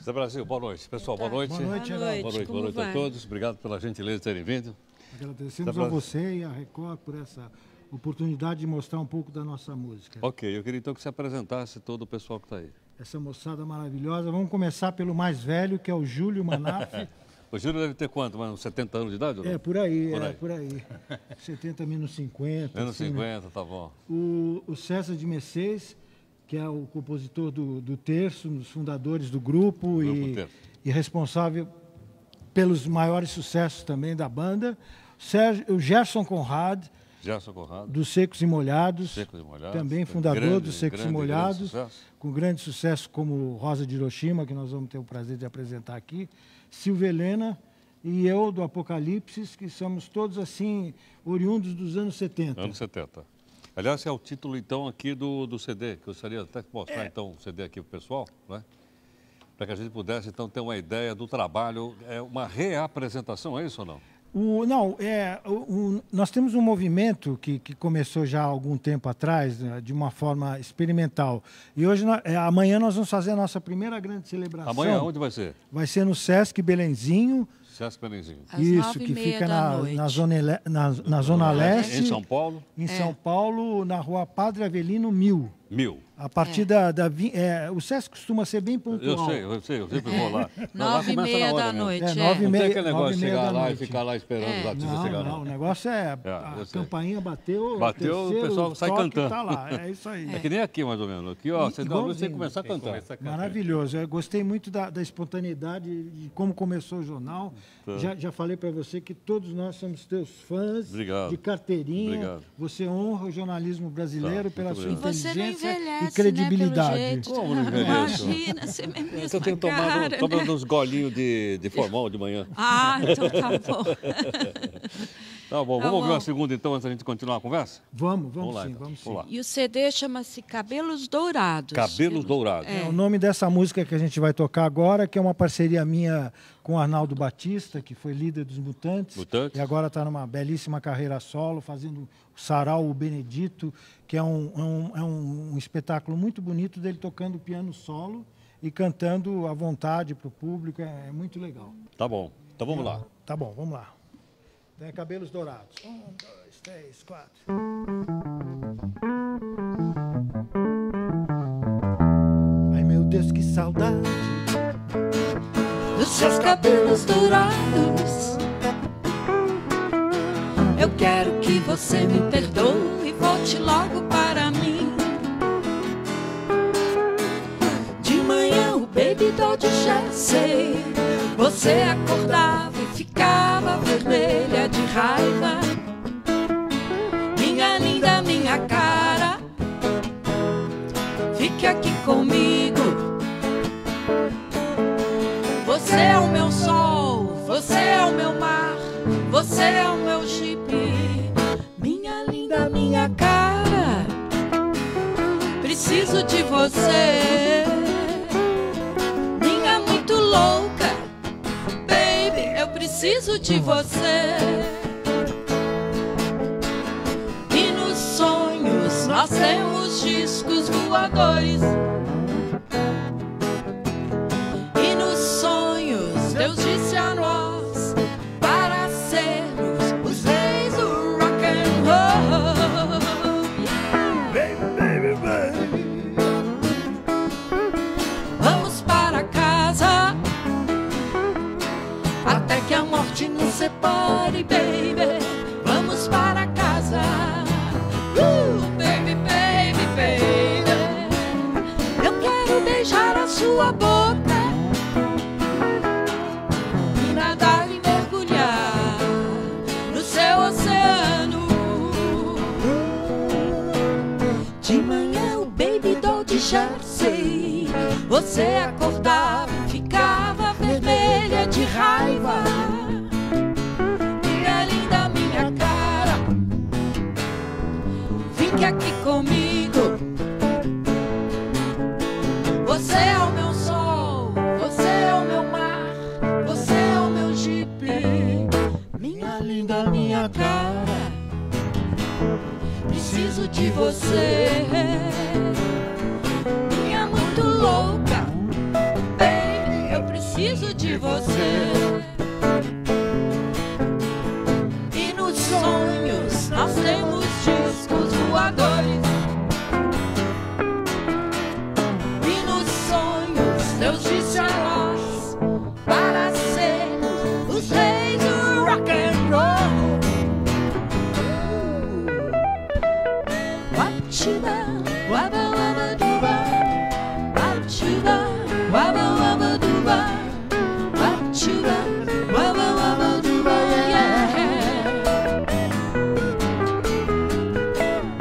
Zé Brasil, boa noite. Pessoal, boa noite. Boa noite, Geraldo. Boa noite a todos. Obrigado pela gentileza de terem vindo. Agradecemos a você e a Record por essa oportunidade de mostrar um pouco da nossa música. Ok, eu queria então que você apresentasse todo o pessoal que está aí. Essa moçada maravilhosa. Vamos começar pelo mais velho, que é o Júlio Manaf. O Júlio deve ter quanto? Uns 70 anos de idade? Ou não? É, por aí. 70 menos 50. Menos assim, 50, né? tá bom. O César de Mercedes, que é o compositor do Terço, um dos fundadores do grupo e responsável pelos maiores sucessos também da banda. O Gerson Conrad, dos Secos e Molhados, também fundador dos Secos e Molhados, com grande sucesso como Rosa de Hiroshima, que nós vamos ter o prazer de apresentar aqui. Silvia Helena e eu, do Apocalipse, que somos todos assim, oriundos dos anos 70. Anos 70. Aliás, é o título, então, aqui do CD, que eu gostaria até de mostrar, então, o CD aqui para o pessoal, né? Para que a gente pudesse, então, ter uma ideia do trabalho. É uma reapresentação, é isso ou não? Nós temos um movimento que começou já há algum tempo atrás, né, de uma forma experimental. E hoje, amanhã, nós vamos fazer a nossa primeira grande celebração. Amanhã, onde vai ser? Vai ser no Sesc Belenzinho. Sesc Belenzinho. Isso, que fica na Zona Leste. Em São Paulo? Em São Paulo, na rua Padre Avelino 1000. A partir o Sesc costuma ser bem pontual. Eu sei, eu sempre vou lá. 9h30 da noite. 9h30. Não tem aquele negócio de chegar lá e ficar lá esperando os artistas chegarem. Não, o negócio é a campainha bateu, o pessoal sai cantando. Tá lá, é isso aí. É que nem aqui, mais ou menos. Aqui, ó, você dá a luz e tem que começar a cantar. Maravilhoso. Eu gostei muito da espontaneidade de como começou o jornal. Já falei para você que todos nós somos teus fãs. Obrigado. De carteirinha. Obrigado. Você honra o jornalismo brasileiro pela sua inteligência envelhece, e credibilidade. Né, como não envelheço? Imagina, você mesmo. Eu tenho tomando uns golinhos de formol de manhã. Ah, então tá bom. Tá bom, vamos ouvir uma segunda então, antes da gente continuar a conversa? Vamos lá, sim, então. vamos sim. E o CD chama-se Cabelos Dourados. Cabelos Dourados. É o nome dessa música que a gente vai tocar agora, que é uma parceria minha com o Arnaldo Batista, que foi líder dos Mutantes. E agora está numa belíssima carreira solo, fazendo o Sarau, o Benedito, que é um espetáculo muito bonito dele tocando piano solo e cantando à vontade para o público. É muito legal. Tá bom, então vamos lá. Tá bom, vamos lá. Tem Cabelos Dourados. 1, 2, 3, 4. Ai, meu Deus, que saudade dos seus cabelos dourados. Eu quero que você me perdoe e volte logo para mim. De manhã o baby doll de Jersey, você acordava e ficava vermelha de raiva. Minha linda, minha cara, fique aqui comigo. Você é o meu sol, você é o meu mar, você é o meu Jeep. Minha linda, minha cara, preciso de você. Minha muito louca, baby, eu preciso de você. E nos sonhos nós temos discos voadores. Deus disse a nós para sermos os reis do rock and roll. Baby, baby, baby. Vamos para casa até que a morte nos separe, baby. Vamos para casa, baby, baby, baby. Eu quero beijar a sua boca, de Jersey, você acordava e ficava vermelha de raiva. Minha linda, minha cara, fique aqui comigo. Você é o meu sol, você é o meu mar, você é o meu Jeep. Minha linda, minha cara, preciso de você. Louca, baby, eu preciso de você. E nos sonhos nós temos discos voadores. E nos sonhos Deus disse a nós para sermos os reis do rock and roll. Wachiba, waba waba duba. Wachiba, waba waba duba. Wachiba, waba waba duba, yeah.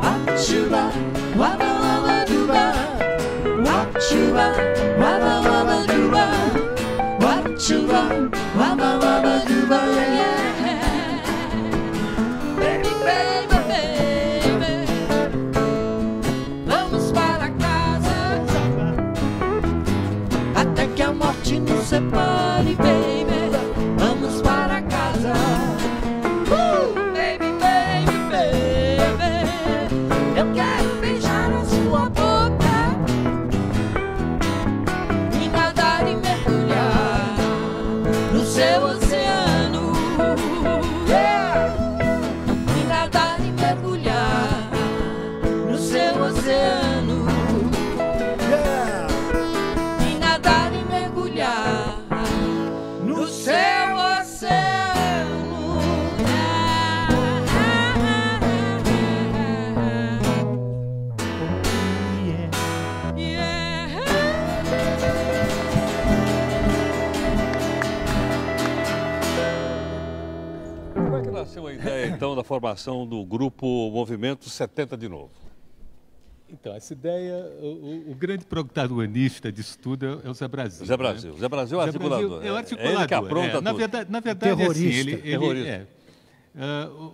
Wachiba, waba waba duba. Wachiba, waba waba duba. Wachiba, waba waba duba, yeah. Baby, baby, baby, vamos para casa até que a morte nos separe, baby. Vamos para casa. Baby, baby, baby, eu quero beijar a sua boca e nadar e mergulhar no seu oceano, yeah. E nadar e mergulhar no seu oceano, yeah. E nadar e mergulhar no seu oceano. Como é que nasceu a ideia, então, da formação do grupo Movimento 70 de novo? Então, essa ideia, o grande protagonista disso tudo é o Zé Brasil. Zé Brasil. Né? Zé Brasil é o articulador. É o articulador. Ele que apronta tudo. Na verdade, terrorista. assim, terrorista.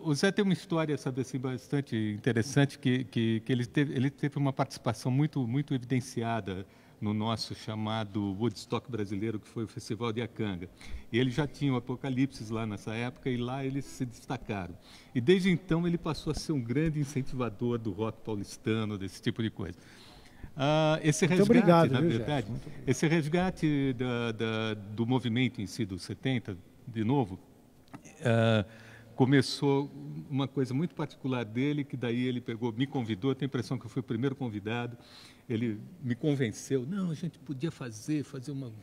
O Zé tem uma história, sabe, assim, bastante interessante, que ele teve uma participação muito evidenciada no nosso chamado Woodstock brasileiro, que foi o Festival de Iacanga. E ele já tinha o Apocalipse lá nessa época, e lá eles se destacaram. E desde então ele passou a ser um grande incentivador do rock paulistano, desse tipo de coisa. Esse resgate, obrigado, na viu, verdade, esse resgate do movimento em si, dos 70, de novo, começou uma coisa muito particular dele, que daí ele me convidou, tenho a impressão que eu fui o primeiro convidado, ele me convenceu, não, a gente podia fazer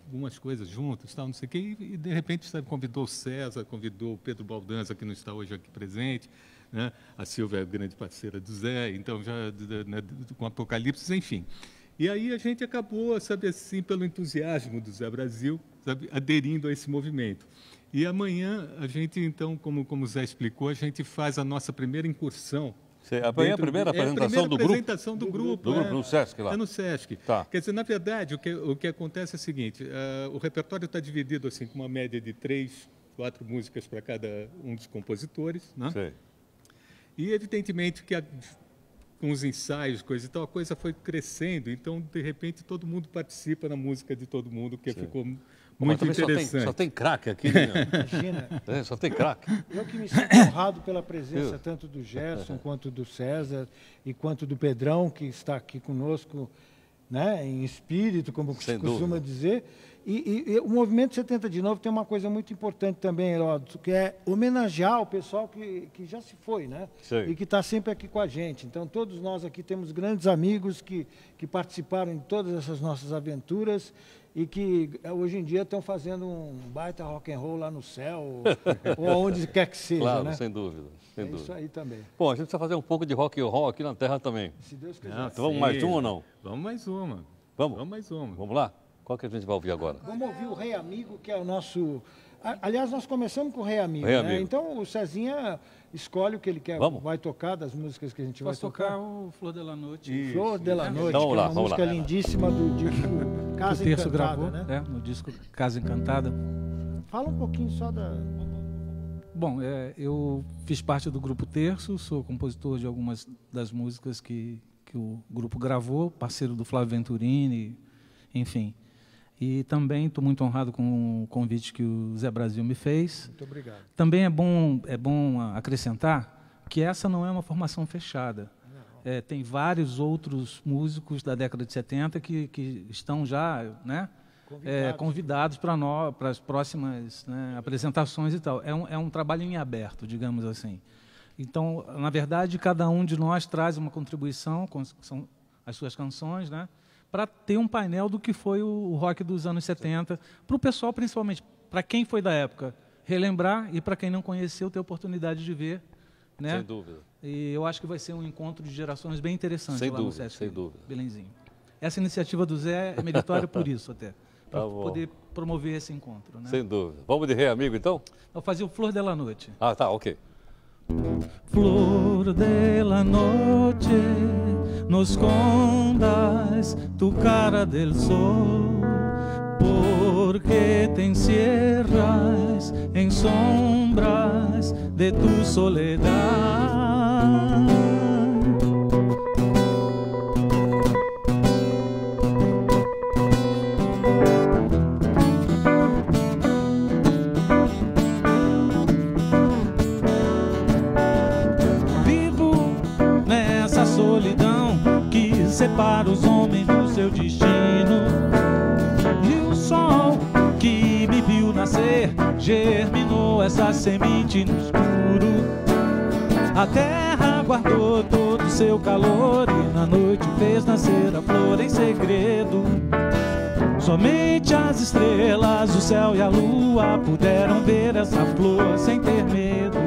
algumas coisas juntos, tal, não sei o quê, e de repente sabe, convidou o César, convidou o Pedro Baldanza, que não está hoje aqui presente, né? A Silvia é a grande parceira do Zé, então já né, com Apocalipse, enfim. E aí a gente acabou, sabe assim, pelo entusiasmo do Zé Brasil, sabe, aderindo a esse movimento. E amanhã a gente, então, como o Zé explicou, a gente faz a nossa primeira incursão. Amanhã é a primeira apresentação do grupo? Apresentação do grupo. No Sesc lá. É no Sesc. Tá. Quer dizer, na verdade, o que acontece é o seguinte, o repertório está dividido assim, com uma média de 3, 4 músicas para cada um dos compositores, né? Sei. E, evidentemente, que com os ensaios, coisa e tal, a coisa foi crescendo, então, de repente, todo mundo participa na música de todo mundo, que ficou muito interessante. Só tem craque aqui, né? Imagina. Só tem craque. Eu que me sinto honrado pela presença tanto do Gerson, quanto do César, e quanto do Pedrão, que está aqui conosco, né, em espírito, como se costuma dizer. E o Movimento 70 de novo tem uma coisa muito importante também, Heródoto, que é homenagear o pessoal que já se foi, né? Sei. E que está sempre aqui com a gente. Então, todos nós aqui temos grandes amigos que participaram de todas essas nossas aventuras e que hoje em dia estão fazendo um baita rock and roll lá no céu, ou onde quer que seja, claro, né? Sem dúvida. Isso aí também. Bom, a gente precisa fazer um pouco de rock and roll aqui na Terra também. Se Deus quiser. Então vamos mais uma ou não? Vamos mais uma. Vamos mais uma. Vamos lá? Qual que a gente vai ouvir agora? Vamos ouvir o Rei Amigo, que é o nosso... Aliás, nós começamos com o Rei Amigo, Rei né? Amigo. Então o Cezinha escolhe o que ele quer. Vamos. Vai tocar das músicas que a gente vai tocar tocar. o Flor de la Noite. Isso. Flor de la Noite, Então, que vamos é lá, uma vamos música lá. lindíssima do disco Casa O Terço Encantada, gravou, né? no disco Casa Encantada. Fala um pouquinho só da... Bom, eu fiz parte do Grupo Terço, sou compositor de algumas das músicas que o grupo gravou, parceiro do Flávio Venturini, enfim. E também estou muito honrado com o convite que o Zé Brasil me fez. Muito obrigado. Também é bom acrescentar que essa não é uma formação fechada. Tem vários outros músicos da década de 70 que estão já, né, convidados para as próximas, né, apresentações e tal. É um trabalho em aberto, digamos assim. Então, na verdade, cada um de nós traz uma contribuição, são as suas canções, né, para ter um painel do que foi o rock dos anos 70, para o pessoal, principalmente, para quem foi da época, relembrar, e para quem não conheceu, ter oportunidade de ver. Né? Sem dúvida. E eu acho que vai ser um encontro de gerações bem interessante sem lá dúvida, no Sesc sem dúvida. Belenzinho. Essa iniciativa do Zé é meritória por isso até, para Tá poder promover esse encontro. Né? Sem dúvida. Vamos de Rei Amigo, então? Vou fazer o Flor de la Noche. Ah, tá, ok. Flor de la noche, no escondas tu cara del sol, porque te encierras en sombras de tu soledad. Solidão que separa os homens do seu destino, e o sol que me viu nascer germinou essa semente no escuro. A terra guardou todo o seu calor e na noite fez nascer a flor em segredo. Somente as estrelas, o céu e a lua puderam ver essa flor sem ter medo.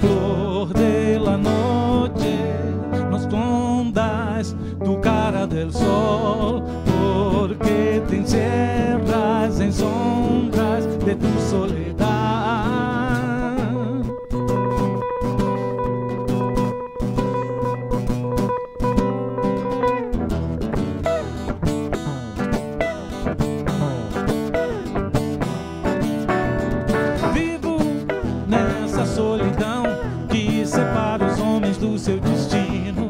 Flor de la noche, nos ondas tu cara del sol, porque te encierras en sombras de tu soledad. Vivo nessa solidão que separa os homens do seu destino,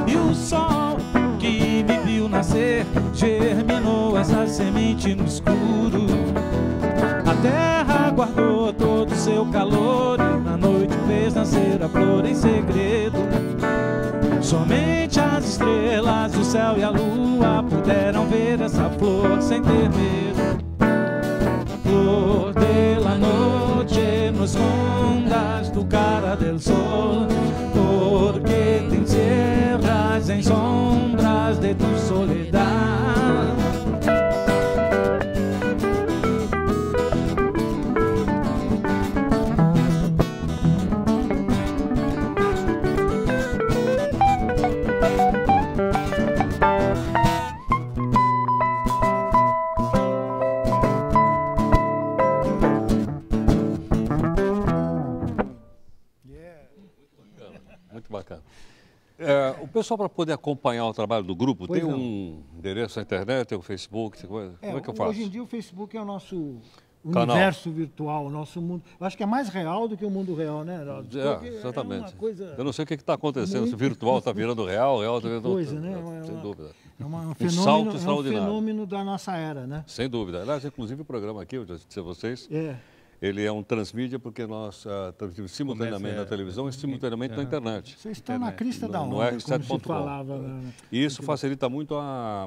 e o sol que me viu nascer germinou essa semente no escuro. A terra guardou todo o seu calor e na noite fez nascer a flor em segredo. Somente as estrelas, o céu e a lua puderam ver essa flor sem ter medo. Flor de la noche, no escondas tu cara del sol, porque te encierras en sombras de tu soledad. Muito bacana. O pessoal, para poder acompanhar o trabalho do grupo, Pois tem não. um endereço na internet, tem o Facebook, como é que eu faço? Hoje em dia o Facebook é o nosso Canal. universo virtual, o nosso mundo. Eu acho que é mais real do que o mundo real, né, Heraldo? Porque Exatamente. É uma coisa, Eu não sei o que está acontecendo, se o muito- virtual está virando real, real está virando... coisa, né? Sem dúvida. um salto extraordinário. fenômeno da nossa era, né? Sem dúvida. Aliás, inclusive o programa aqui, eu já disse a vocês, ele é um transmídia porque nós transmitimos simultaneamente na televisão e simultaneamente na internet. Vocês estão na crista da No onda, como R7.com. se falava. Né? E isso facilita muito a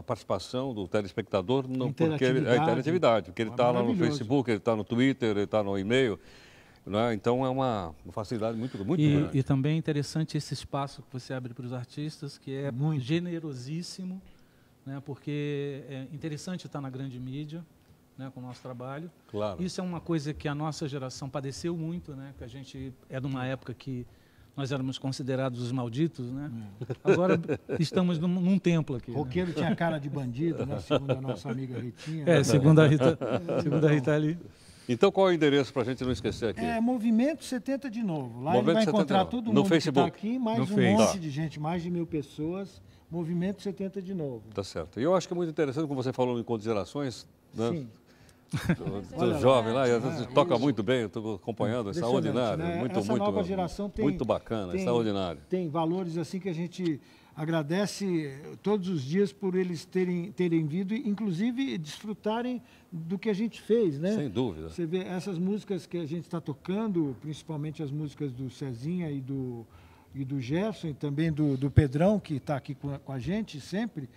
participação do telespectador, porque a interatividade, porque ele está lá no Maravilhoso. Facebook, ele está no Twitter, ele está no e-mail. Né? Então é uma facilidade muito grande. E também é interessante esse espaço que você abre para os artistas, que é Muito. generosíssimo, né? Porque é interessante estar na grande mídia, né, com o nosso trabalho. Claro. Isso é uma coisa que a nossa geração padeceu muito, né? Que a gente é de uma época que nós éramos considerados os malditos, né? Agora estamos num templo aqui. Roqueiro tinha cara de bandido, né? Segundo a nossa amiga Ritinha. Né? Segundo a Rita ali. Então, qual é o endereço para a gente não esquecer aqui? É Movimento 70 de novo. Lá Movimento ele vai 70 encontrar de novo. todo No mundo Facebook. que está aqui, mais No um Face. monte de gente, mais de 1000 pessoas. Movimento 70 de novo. Tá certo. E eu acho que é muito interessante, como você falou no Encontro de Gerações, né? Sim. Do jovem lá, toca muito bem, eu estou acompanhando, é extraordinário, né? muito, Essa muito, nova geração tem, muito bacana, extraordinário. Tem valores assim que a gente agradece todos os dias por eles terem vindo e, inclusive, desfrutarem do que a gente fez, né? Sem dúvida. Você vê essas músicas que a gente está tocando, principalmente as músicas do Cezinha e do Gerson, e também do Pedrão, que está aqui com a gente sempre.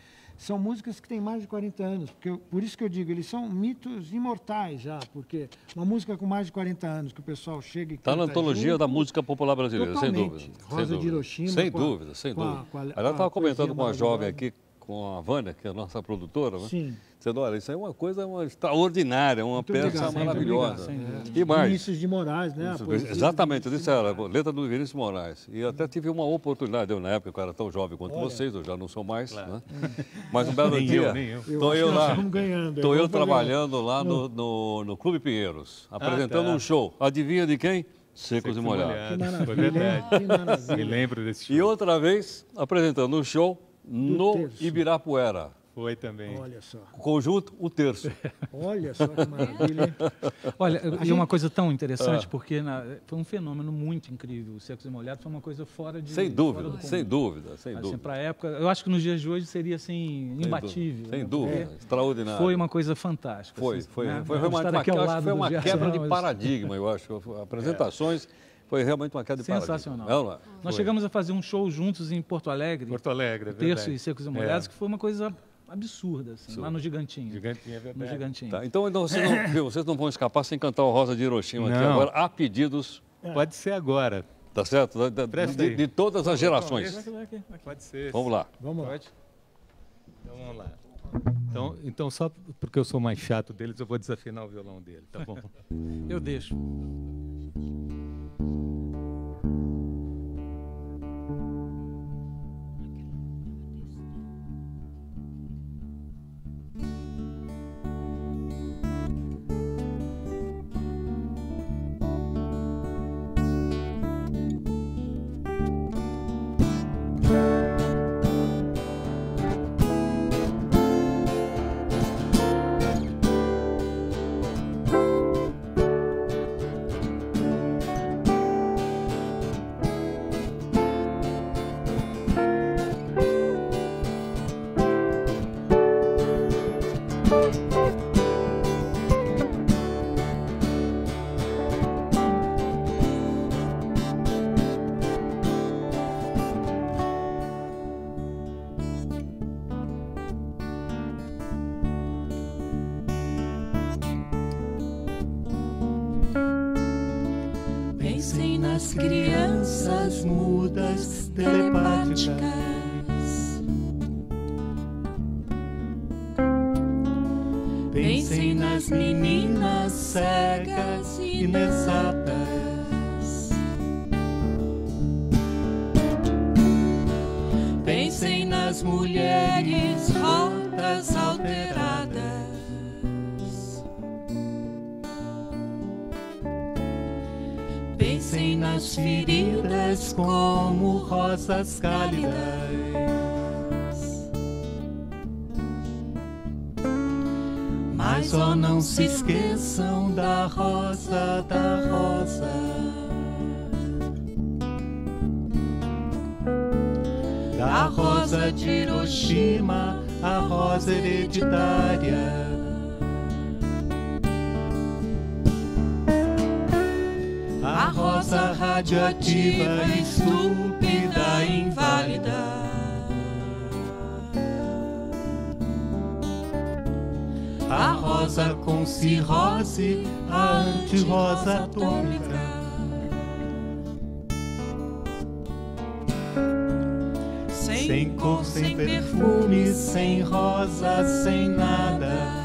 são músicas que têm mais de 40 anos. Por isso que eu digo, eles são mitos imortais já, porque uma música com mais de 40 anos, que o pessoal chega e canta. Está na antologia da música popular brasileira, sem dúvida. Rosa de Hiroshima. Sem dúvida, sem dúvida. Ela estava comentando com uma jovem aqui, com a Vânia, que é a nossa produtora, né? Sim. Dizendo, olha, isso é uma coisa extraordinária, uma peça maravilhosa. E mais. Vinícius de Moraes, né? Exatamente, eu disse a ela, letra do Vinícius Moraes. E até tive uma oportunidade, eu na época, eu era tão jovem quanto vocês, eu já não sou mais, né? Mas um belo dia, estou eu lá, estou eu trabalhando lá no Clube Pinheiros, apresentando um show. Adivinha de quem? Secos e Molhados. Foi verdade. Me lembro desse show. E outra vez, apresentando um show no Ibirapuera. Foi também. Olha só. Conjunto, o Terço. Olha só que maravilha, hein? Olha, e uma coisa tão interessante, porque foi um fenômeno muito incrível. O Secos e Molhados foi uma coisa fora de... Sem dúvida, sem dúvida, sem assim, dúvida. para a época, eu acho que nos dias de hoje seria assim, imbatível. Sem dúvida, extraordinário. Foi uma coisa fantástica. Foi, assim, foi, né? foi uma quebra de paradigma, eu acho. Apresentações... Foi realmente uma queda de paradigma. Sensacional. Nós chegamos a fazer um show juntos em Porto Alegre. Porto Alegre, é verdade. Terço e Secos e Molhados, que foi uma coisa absurda, assim, lá no Gigantinho. Gigantinho, é verdade. No Gigantinho. Tá, então vocês não vão escapar sem cantar o Rosa de Hiroshima aqui agora, há pedidos. Pode ser agora. Tá certo? De todas as gerações. Pode ser. Vamos lá. Vamos lá. Pode? Então vamos lá. Então, só porque eu sou mais chato deles, eu vou desafinar o violão dele, tá bom? Eu deixo. Pensem nas crianças mudas, telepáticas. Pensem nas meninas cegas e inexatas. Pensem nas mulheres rotas, alteradas. Pensem nas feridas como rosas cálidas. Mas ó, não se esqueçam da rosa, da rosa. Da rosa de Hiroshima, a rosa hereditária. A rosa radioativa, estúpida, inválida. A rosa com cirrose, a anti-rosa atômica. Sem cor, sem perfume, sem rosa, sem nada.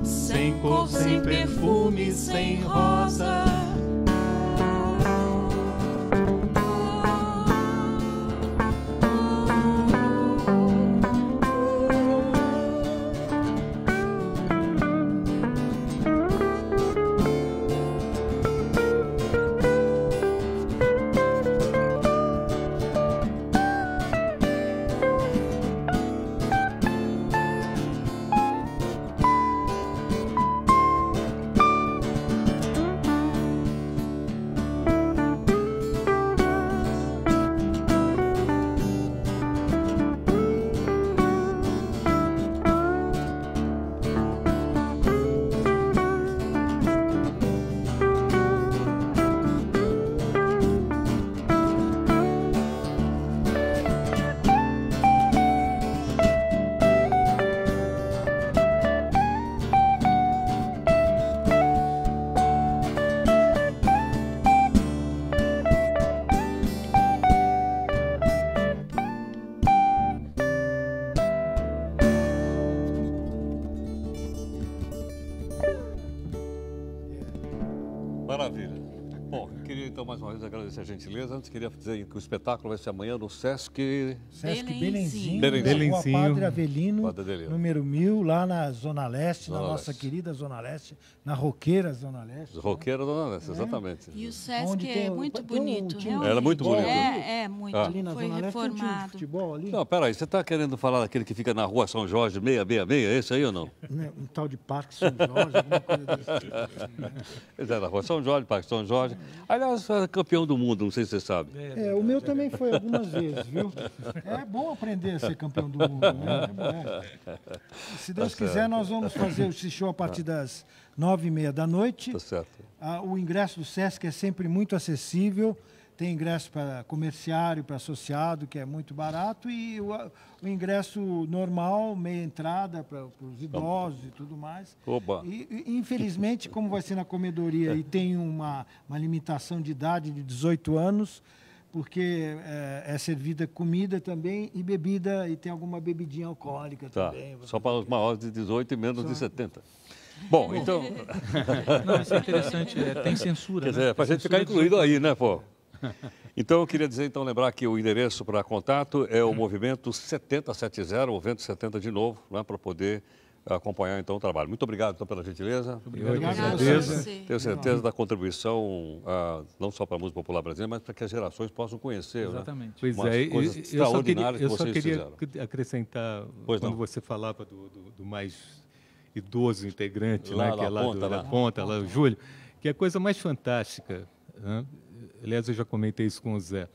Sem cor, sem perfume, sem rosa. então, mais uma vez, agradecer a gentileza. Antes, queria dizer que o espetáculo vai ser amanhã no Sesc Belenzinho. Belenzinho. Rua Padre Avelino, Adelino. número 1000, lá na Zona Leste, Zona na nossa Leste. querida Zona Leste, na Roqueira Zona Leste. Roqueira Dona Leste, exatamente. E o Sesc Onde é tem muito tem um bonito, time realmente. Ela é muito bonita. É muito. Ali na Foi Zona Leste tem um time de reformado. futebol ali, Não, peraí, você está querendo falar daquele que fica na rua São Jorge 666, é esse aí ou não? né, um tal de Parque São Jorge, alguma coisa desse tipo. Esse é na rua São Jorge, Parque São Jorge. Aliás, é campeão do mundo, não sei se você sabe. O meu também foi algumas vezes, viu? É bom aprender a ser campeão do mundo, né? Se Deus quiser, nós vamos fazer esse show a partir das 9h30 da noite. Tá certo. O ingresso do Sesc é sempre muito acessível. Tem ingresso para comerciário, para associado, que é muito barato, e o ingresso normal, meia entrada para os idosos e tudo mais. Oba. E, infelizmente, como vai ser na comedoria e tem uma limitação de idade de 18 anos, porque é servida comida também e bebida, e tem alguma bebidinha alcoólica também. Só para os maiores de 18 e menos de 70. Bom, então... Não, isso é interessante, tem censura, Quer dizer, né? para a gente ficar incluído aí, né, pô? Então, eu queria dizer, então, lembrar que o endereço para contato é o Movimento 7070, o Movimento 70 de novo, né, para poder acompanhar, então, o trabalho. Muito obrigado, então, pela gentileza. Obrigado a você. Tenho certeza da contribuição, não só para a música popular brasileira, mas para que as gerações possam conhecer, Exatamente. né, Pois umas é, coisas extraordinárias que eu só vocês queria fizeram. acrescentar, Pois quando não. você falava do mais idoso integrante, Lá né, que da é lá ponta, da lá. ponta, lá o Júlio, que é a coisa mais fantástica, né? Aliás, eu já comentei isso com o Zé,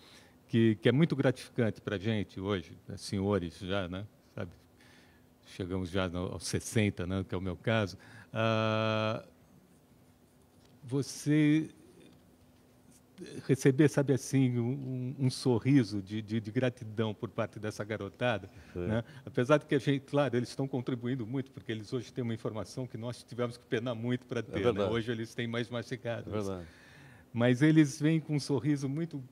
que é muito gratificante para a gente hoje, senhores já, né, sabe? Chegamos já aos 60, né, que é o meu caso. Você receber, sabe assim, um sorriso de gratidão por parte dessa garotada, né? Apesar de que a gente, claro, eles estão contribuindo muito, porque eles hoje têm uma informação que nós tivemos que penar muito para ter, né? verdade. Hoje eles têm mais mastigado. É verdade. Mas eles vêm com um sorriso muito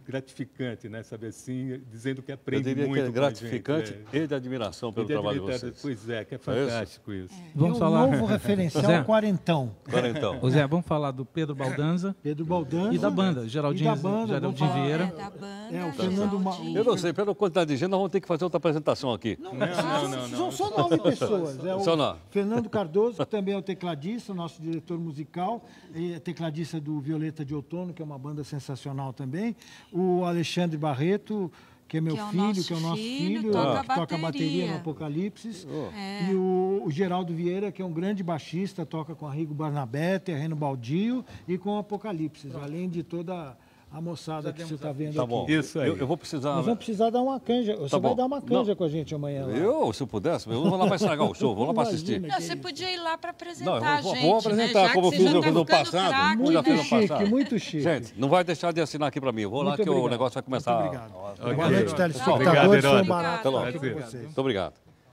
gratificante, né? Sabe assim, dizendo que Eu aprende diria muito que é com a gente, gratificante e de admiração pelo E de trabalho de habilidade. vocês. Pois é, que é fantástico isso. Vamos E falar... um novo referencial, Zé. quarentão. Agora, então. Ô Zé, vamos falar do Pedro Baldanza Pedro Baldanza. e da banda, Geraldinho, E da banda, Geraldinho vamos falar- Vieira. Da banda, o Fernando Geraldinho. Eu não sei, pela quantidade de gente, nós vamos ter que fazer outra apresentação aqui. São só 9 pessoas. É o Só nove. Fernando Cardoso, que também é o tecladista, nosso diretor musical, e tecladista do Violeta de Outono, que é uma banda sensacional também. O Alexandre Barreto, que é meu Que é o filho, nosso que é o nosso filho, filho, toca que toca bateria. bateria no Apocalipse. É. E o Geraldo Vieira, que é um grande baixista, toca com Arrigo Barnabé, Terreno Baldio e com o Apocalipse, além de toda a moçada que você está vendo Tá aqui. bom. Isso aí. Eu vou precisar... Nós vamos precisar dar uma canja. Você vai bom. dar uma canja Não. com a gente amanhã. Lá. Eu, se eu pudesse, eu não vou lá para estragar o show, vou lá para assistir. Imagina. Não, você podia ir lá para apresentar Não, eu a vou gente, apresentar, né? Já como eu que fiz você já tá no ficando passado. craque, Já né? fiz no Muito passado. chique, muito chique. Gente, não vai deixar de assinar aqui para mim. Eu vou lá Muito que o obrigado. negócio vai começar. Muito obrigado. Ok. Boa noite, Obrigado, telespectadores. Foi um Herói. barato Até logo. estar aqui com vocês. Muito obrigado.